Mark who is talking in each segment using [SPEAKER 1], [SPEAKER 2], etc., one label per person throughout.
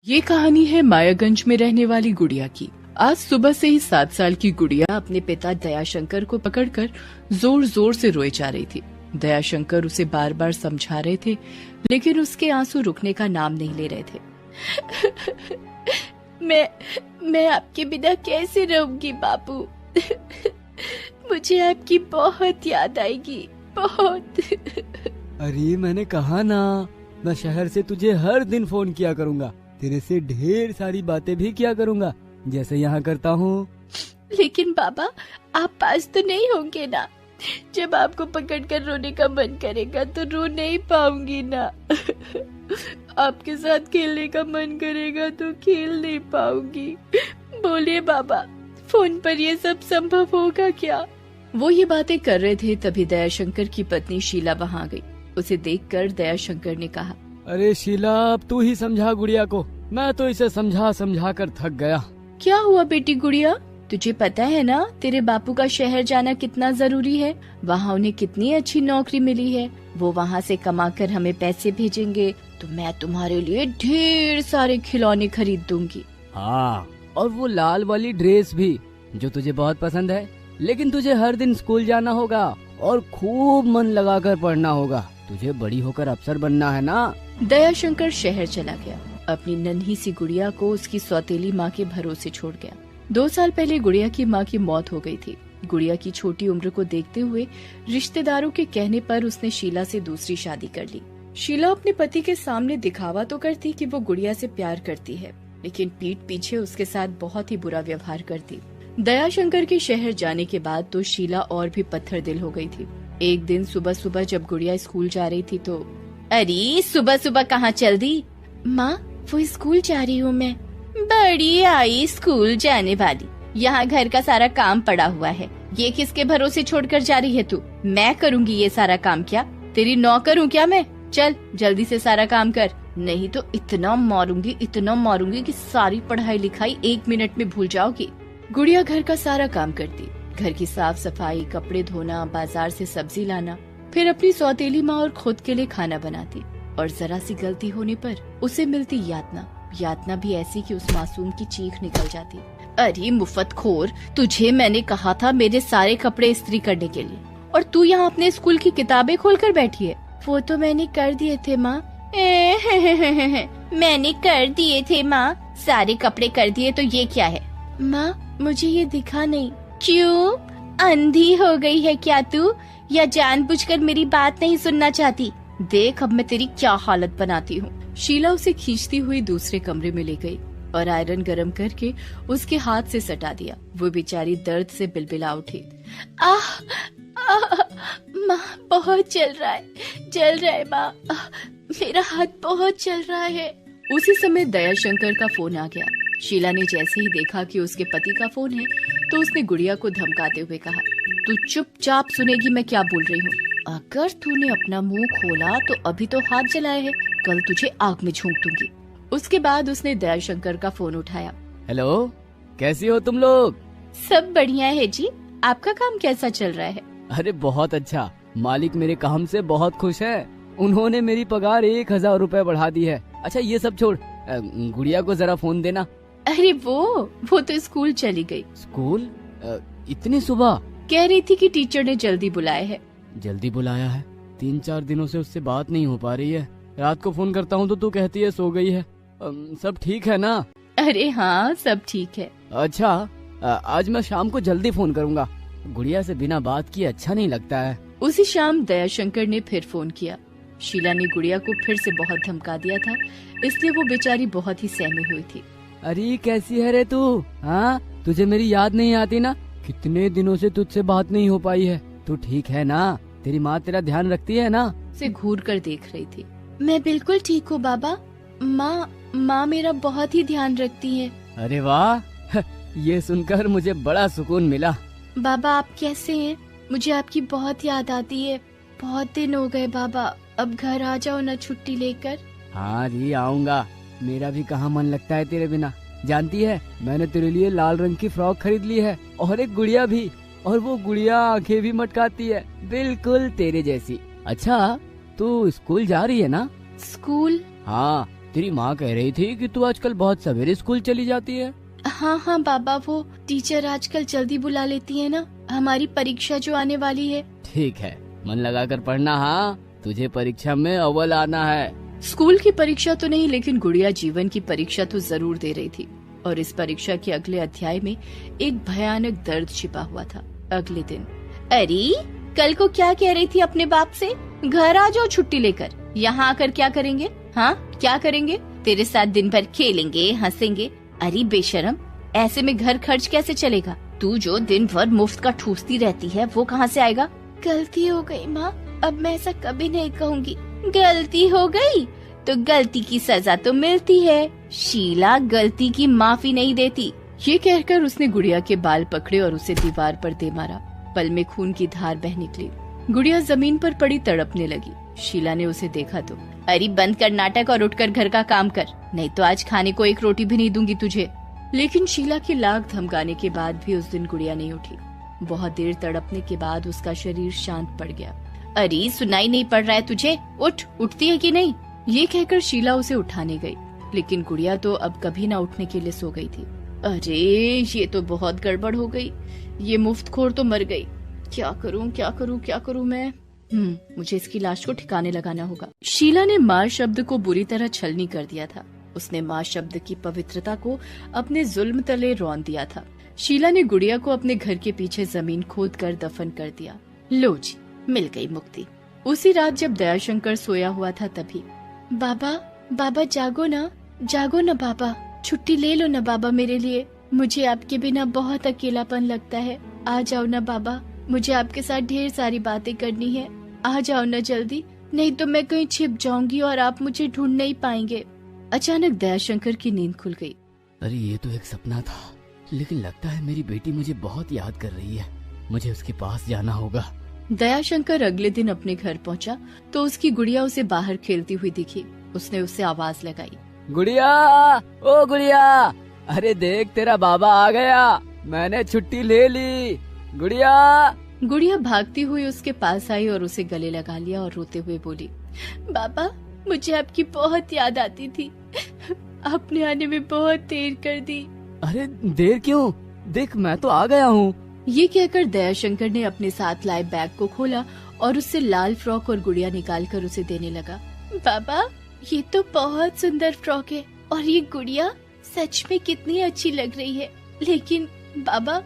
[SPEAKER 1] ये कहानी है मायागंज में रहने वाली गुड़िया की। आज सुबह से ही 7 साल की गुड़िया अपने पिता दयाशंकर को पकड़कर जोर जोर से रोए जा रही थी। दयाशंकर उसे बार बार समझा रहे थे, लेकिन उसके आंसू रुकने का नाम नहीं ले रहे थे। मैं आपके बिना कैसे रहूंगी बापू। मुझे आपकी बहुत याद आएगी, बहुत।
[SPEAKER 2] अरे मैंने कहा ना, मैं शहर से तुझे हर दिन फोन किया करूंगा, तेरे से ढेर सारी बातें भी किया करूंगा जैसे यहाँ करता हूँ।
[SPEAKER 3] लेकिन बाबा, आप पास तो नहीं होंगे ना। जब आपको पकड़कर रोने का मन करेगा तो रो नहीं पाऊंगी ना। आपके साथ खेलने का मन करेगा तो खेल नहीं पाऊंगी। बोलिए बाबा, फोन पर ये सब संभव होगा क्या?
[SPEAKER 1] वो ये बातें कर रहे थे, तभी दयाशंकर की पत्नी शीला वहाँ गई। उसे देखकर दयाशंकर ने कहा,
[SPEAKER 2] अरे शीला, अब तू ही समझा गुड़िया को, मैं तो इसे समझा समझा कर थक गया।
[SPEAKER 3] क्या हुआ बेटी गुड़िया? तुझे पता है ना तेरे बापू का शहर जाना कितना जरूरी है। वहाँ उन्हें कितनी अच्छी नौकरी मिली है। वो वहाँ से कमाकर हमें पैसे भेजेंगे तो मैं तुम्हारे लिए ढेर सारे खिलौने खरीद दूंगी।
[SPEAKER 2] हाँ, और वो लाल वाली ड्रेस भी जो तुझे बहुत पसंद है। लेकिन तुझे हर दिन स्कूल जाना होगा और खूब मन लगाकर पढ़ना होगा। तुझे बड़ी होकर अफसर बनना है ना।
[SPEAKER 1] दयाशंकर शहर चला गया। अपनी नन्ही सी गुड़िया को उसकी सौतेली माँ के भरोसे छोड़ गया। 2 साल पहले गुड़िया की माँ की मौत हो गई थी। गुड़िया की छोटी उम्र को देखते हुए रिश्तेदारों के कहने पर उसने शीला से दूसरी शादी कर ली। शीला अपने पति के सामने दिखावा तो करती कि वो गुड़िया से प्यार करती है, लेकिन पीठ पीछे उसके साथ बहुत ही बुरा व्यवहार करती। दयाशंकर के शहर जाने के बाद तो शीला और भी पत्थर दिल हो गई थी। एक दिन सुबह सुबह जब गुड़िया स्कूल जा रही थी तो,
[SPEAKER 3] अरे सुबह सुबह कहाँ चल दी? माँ, वो स्कूल जा रही हूँ मैं। बड़ी आई स्कूल जाने वाली, यहाँ घर का सारा काम पड़ा हुआ है। ये किसके भरोसे छोड़कर जा रही है तू? मैं करूँगी ये सारा काम क्या? तेरी नौकर हूँ क्या मैं? चल जल्दी से सारा काम कर, नहीं तो इतना मारूंगी कि सारी पढ़ाई लिखाई 1 मिनट में भूल जाओगी।
[SPEAKER 1] गुड़िया घर का सारा काम करती। घर की साफ सफाई, कपड़े धोना, बाजार से सब्जी लाना, फिर अपनी सौतेली माँ और खुद के लिए खाना बनाती। और जरा सी गलती होने पर उसे मिलती यातना भी ऐसी कि उस मासूम की चीख निकल जाती।
[SPEAKER 3] अरे मुफ्तखोर, तुझे मैंने कहा था मेरे सारे कपड़े इस्त्री करने के लिए, और तू यहाँ अपने स्कूल की किताबें खोलकर बैठी है। वो तो मैंने कर दिए थे माँ। मैंने कर दिए थे माँ, सारे कपड़े कर दिए तो ये क्या है? माँ, मुझे ये दिखा नहीं। क्यों, अंधी हो गई है क्या तू, या जानबूझकर मेरी बात नहीं सुनना चाहती? देख अब मैं तेरी क्या हालत बनाती हूँ।
[SPEAKER 1] शीला उसे खींचती हुई दूसरे कमरे में ले गई और आयरन गरम करके उसके हाथ से सटा दिया। वो बेचारी दर्द से बिलबिला उठी।
[SPEAKER 3] माँ, बहुत जल रहा है माँ, मेरा हाथ बहुत जल रहा है।
[SPEAKER 1] उसी समय दयाशंकर का फोन आ गया। शीला ने जैसे ही देखा कि उसके पति का फोन है तो उसने गुड़िया को धमकाते हुए कहा, तू चुपचाप सुनेगी मैं क्या बोल रही हूँ। अगर तूने अपना मुंह खोला तो अभी तो हाथ जलाए है, कल तुझे आग में झोंक दूंगी। उसके बाद उसने दयाशंकर का फोन उठाया।
[SPEAKER 2] हेलो, कैसी हो तुम लोग?
[SPEAKER 3] सब बढ़िया है जी, आपका काम कैसा चल रहा है?
[SPEAKER 2] अरे बहुत अच्छा, मालिक मेरे काम से बहुत खुश है। उन्होंने मेरी पगार 1000 रुपए बढ़ा दी है। अच्छा ये सब छोड़, गुड़िया को जरा फोन देना।
[SPEAKER 3] अरे वो तो स्कूल चली गई।
[SPEAKER 2] स्कूल? इतनी सुबह?
[SPEAKER 3] कह रही थी कि टीचर ने जल्दी बुलाया है।
[SPEAKER 2] जल्दी बुलाया है? 3-4 दिनों से उससे बात नहीं हो पा रही है। रात को फोन करता हूँ तो तू कहती है सो गई है। सब ठीक है ना?
[SPEAKER 3] अरे हाँ, सब ठीक है।
[SPEAKER 2] अच्छा, आज मैं शाम को जल्दी फोन करूँगा। गुड़िया से बिना बात किए अच्छा नहीं लगता है।
[SPEAKER 1] उसी शाम दयाशंकर ने फिर फोन किया। शीला ने गुड़िया को फिर से बहुत धमका दिया था, इसलिए वो बेचारी बहुत ही सहमी हुई थी।
[SPEAKER 2] अरे कैसी है रे तू? हाँ, तुझे मेरी याद नहीं आती ना? कितने दिनों से तुझसे बात नहीं हो पाई है। तू ठीक है ना? तेरी माँ तेरा ध्यान रखती है ना?
[SPEAKER 1] से घूर कर देख रही थी।
[SPEAKER 3] मैं बिल्कुल ठीक हूँ बाबा। माँ मेरा बहुत ही ध्यान रखती है।
[SPEAKER 2] अरे वाह, ये सुनकर मुझे बड़ा सुकून मिला।
[SPEAKER 3] बाबा आप कैसे हैं? मुझे आपकी बहुत याद आती है। बहुत दिन हो गए बाबा, अब घर आ जाओ ना छुट्टी लेकर।
[SPEAKER 2] हाँ जी आऊंगा, मेरा भी कहाँ मन लगता है तेरे बिना। जानती है, मैंने तेरे लिए लाल रंग की फ्रॉक खरीद ली है और एक गुड़िया भी, और वो गुड़िया आंखें भी मटकाती है, बिल्कुल तेरे जैसी। अच्छा, तू स्कूल जा रही है ना?
[SPEAKER 3] स्कूल?
[SPEAKER 2] हाँ, तेरी माँ कह रही थी कि तू आजकल बहुत सवेरे स्कूल चली जाती है।
[SPEAKER 3] हाँ हाँ बाबा, वो टीचर आजकल जल्दी बुला लेती है ना, हमारी परीक्षा जो आने वाली है।
[SPEAKER 2] ठीक है, मन लगाकर पढ़ना। हाँ, तुझे परीक्षा में अव्वल आना है।
[SPEAKER 1] स्कूल की परीक्षा तो नहीं, लेकिन गुड़िया जीवन की परीक्षा तो जरूर दे रही थी। और इस परीक्षा के अगले अध्याय में एक भयानक दर्द छिपा हुआ था। अगले दिन,
[SPEAKER 3] अरे कल को क्या कह रही थी अपने बाप से, घर आ जाओ छुट्टी लेकर, यहाँ आकर क्या करेंगे? हाँ क्या करेंगे? तेरे साथ दिन भर खेलेंगे, हंसेंगे। अरे बेशरम, ऐसे में घर खर्च कैसे चलेगा? तू जो दिन भर मुफ्त का ठूसती रहती है वो कहाँ से आएगा? गलती हो गई माँ, अब मैं ऐसा कभी नहीं कहूँगी। गलती हो गई तो गलती की सजा तो मिलती है। शीला गलती की माफी नहीं देती।
[SPEAKER 1] ये कहकर उसने गुड़िया के बाल पकड़े और उसे दीवार पर दे मारा। पल में खून की धार बह निकली। गुड़िया जमीन पर पड़ी तड़पने लगी। शीला ने उसे देखा तो,
[SPEAKER 3] अरे बंद कर नाटक और उठकर घर का काम कर, नहीं तो आज खाने को एक रोटी भी नहीं दूंगी तुझे।
[SPEAKER 1] लेकिन शीला की लाख धमकाने के बाद भी उस दिन गुड़िया नहीं उठी। बहुत देर तड़पने के बाद उसका शरीर शांत पड़ गया।
[SPEAKER 3] अरे सुनाई नहीं पड़ रहा है तुझे? उठ, उठती है कि नहीं?
[SPEAKER 1] ये कहकर शीला उसे उठाने गई, लेकिन गुड़िया तो अब कभी ना उठने के लिए सो गई थी।
[SPEAKER 3] अरे ये तो बहुत गड़बड़ हो गई, ये मुफ्तखोर तो मर गई। क्या करूं क्या करूं क्या करूं मैं?
[SPEAKER 1] मुझे इसकी लाश को ठिकाने लगाना होगा। शीला ने माँ शब्द को बुरी तरह छलनी कर दिया था। उसने माँ शब्द की पवित्रता को अपने जुल्म तले रौंद दिया था। शीला ने गुड़िया को अपने घर के पीछे जमीन खोद कर दफन कर दिया।
[SPEAKER 3] लो जी, मिल गई मुक्ति।
[SPEAKER 1] उसी रात जब दयाशंकर सोया हुआ था तभी,
[SPEAKER 3] बाबा बाबा जागो ना बाबा, छुट्टी ले लो ना बाबा मेरे लिए, मुझे आपके बिना बहुत अकेलापन लगता है। आ जाओ ना बाबा, मुझे आपके साथ ढेर सारी बातें करनी है। आ जाओ ना जल्दी, नहीं तो मैं कहीं छिप जाऊंगी और आप मुझे ढूंढ नहीं पाएंगे।
[SPEAKER 1] अचानक दयाशंकर की नींद खुल गई।
[SPEAKER 2] अरे ये तो एक सपना था, लेकिन लगता है मेरी बेटी मुझे बहुत याद कर रही है। मुझे उसके पास जाना होगा।
[SPEAKER 1] दयाशंकर अगले दिन अपने घर पहुंचा तो उसकी गुड़िया उसे बाहर खेलती हुई दिखी। उसने उससे आवाज लगाई,
[SPEAKER 2] गुड़िया, ओ गुड़िया, अरे देख तेरा बाबा आ गया, मैंने छुट्टी ले ली। गुड़िया।
[SPEAKER 1] गुड़िया भागती हुई उसके पास आई और उसे गले लगा लिया और रोते हुए बोली,
[SPEAKER 3] बाबा मुझे आपकी बहुत याद आती थी, आपने आने में बहुत देर कर दी।
[SPEAKER 2] अरे देर क्यों, देख मैं तो आ गया हूँ।
[SPEAKER 1] ये कहकर दयाशंकर ने अपने साथ लाए बैग को खोला और उससे लाल फ्रॉक और गुड़िया निकालकर उसे देने लगा।
[SPEAKER 3] बाबा ये तो बहुत सुंदर फ्रॉक है और ये गुड़िया सच में कितनी अच्छी लग रही है, लेकिन बाबा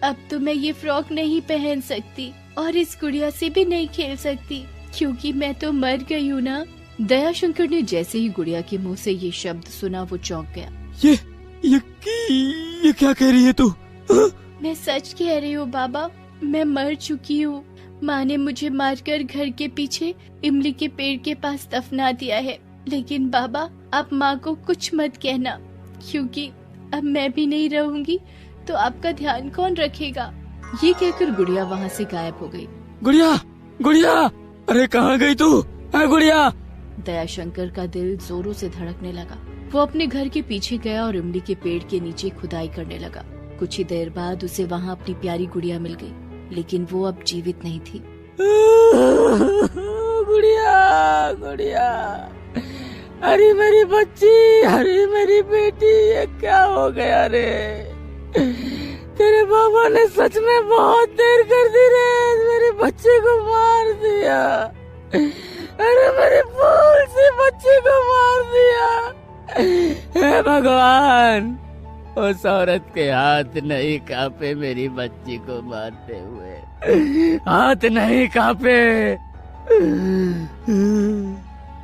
[SPEAKER 3] अब तो मैं ये फ्रॉक नहीं पहन सकती और इस गुड़िया से भी नहीं खेल सकती, क्योंकि मैं तो मर गई हूँ ना।
[SPEAKER 1] दयाशंकर ने जैसे ही गुड़िया के मुंह से ये शब्द सुना वो चौंक गया।
[SPEAKER 2] ये क्या कह रही है तू?
[SPEAKER 3] मैं सच कह रही हूँ बाबा, मैं मर चुकी हूँ। माँ ने मुझे मारकर घर के पीछे इमली के पेड़ के पास दफना दिया है, लेकिन बाबा आप माँ को कुछ मत कहना, क्योंकि अब मैं भी नहीं रहूंगी तो आपका ध्यान कौन रखेगा?
[SPEAKER 1] ये कहकर गुड़िया वहाँ से गायब हो गई।
[SPEAKER 2] गुड़िया, गुड़िया, अरे कहाँ गई तू? गुड़िया।
[SPEAKER 1] दयाशंकर का दिल जोरों से धड़कने लगा। वो अपने घर के पीछे गया और इमली के पेड़ के नीचे खुदाई करने लगा। कुछ ही देर बाद उसे वहाँ अपनी प्यारी गुड़िया मिल गई, लेकिन वो अब जीवित नहीं थी।
[SPEAKER 2] गुड़िया, गुड़िया, अरे मेरी बच्ची, अरे मेरी बेटी, ये क्या हो गया रे? तेरे बाबा ने सच में बहुत देर कर दी रे, मेरे बच्चे को मार दिया। अरे मेरे फूल से बच्चे को मार दिया। हे भगवान, उस औरत के हाथ नहीं कांपे मेरी बच्ची को मारते हुए, हाथ नहीं कांपे।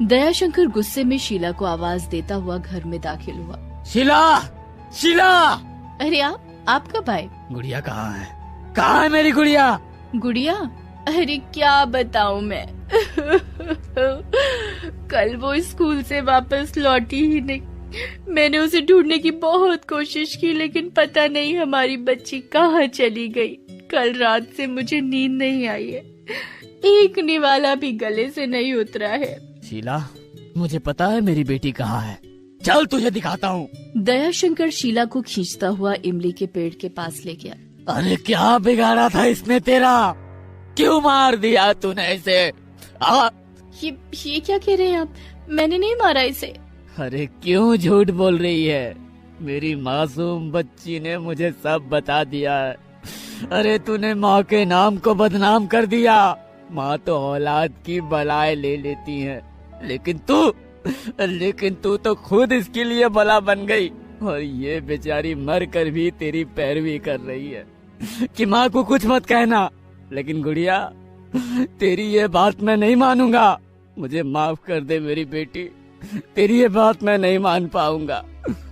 [SPEAKER 1] दयाशंकर गुस्से में शीला को आवाज देता हुआ घर में दाखिल हुआ।
[SPEAKER 2] शीला, शीला।
[SPEAKER 1] अरे आप कब आए?
[SPEAKER 2] गुड़िया कहाँ है? कहाँ है मेरी गुड़िया?
[SPEAKER 3] गुड़िया? अरे क्या बताऊं मैं। कल वो स्कूल से वापस लौटी ही नहीं। मैंने उसे ढूंढने की बहुत कोशिश की, लेकिन पता नहीं हमारी बच्ची कहाँ चली गई। कल रात से मुझे नींद नहीं आई है, एक निवाला भी गले से नहीं उतरा है।
[SPEAKER 2] शीला, मुझे पता है मेरी बेटी कहाँ है, चल तुझे दिखाता हूँ।
[SPEAKER 1] दयाशंकर शीला को खींचता हुआ इमली के पेड़ के पास ले गया।
[SPEAKER 2] अरे क्या बिगाड़ा था इसने तेरा? क्यों मार दिया तूने इसे?
[SPEAKER 3] ये क्या कह रहे हैं आप? मैंने नहीं मारा इसे।
[SPEAKER 2] अरे क्यों झूठ बोल रही है? मेरी मासूम बच्ची ने मुझे सब बता दिया है। अरे तूने माँ के नाम को बदनाम कर दिया। माँ तो औलाद की बलाएं ले लेती है, लेकिन तू तो खुद इसके लिए बला बन गई। और ये बेचारी मर कर भी तेरी पैरवी कर रही है कि माँ को कुछ मत कहना। लेकिन गुड़िया, तेरी ये बात मैं नहीं मानूंगा। मुझे माफ कर दे मेरी बेटी, तेरी ये बात मैं नहीं मान पाऊंगा।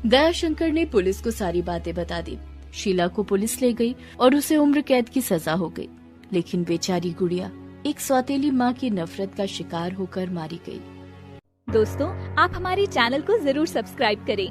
[SPEAKER 1] दयाशंकर ने पुलिस को सारी बातें बता दी। शीला को पुलिस ले गई और उसे उम्र कैद की सजा हो गई। लेकिन बेचारी गुड़िया एक सौतेली माँ की नफरत का शिकार होकर मारी गई।
[SPEAKER 4] दोस्तों, आप हमारे चैनल को जरूर सब्सक्राइब करें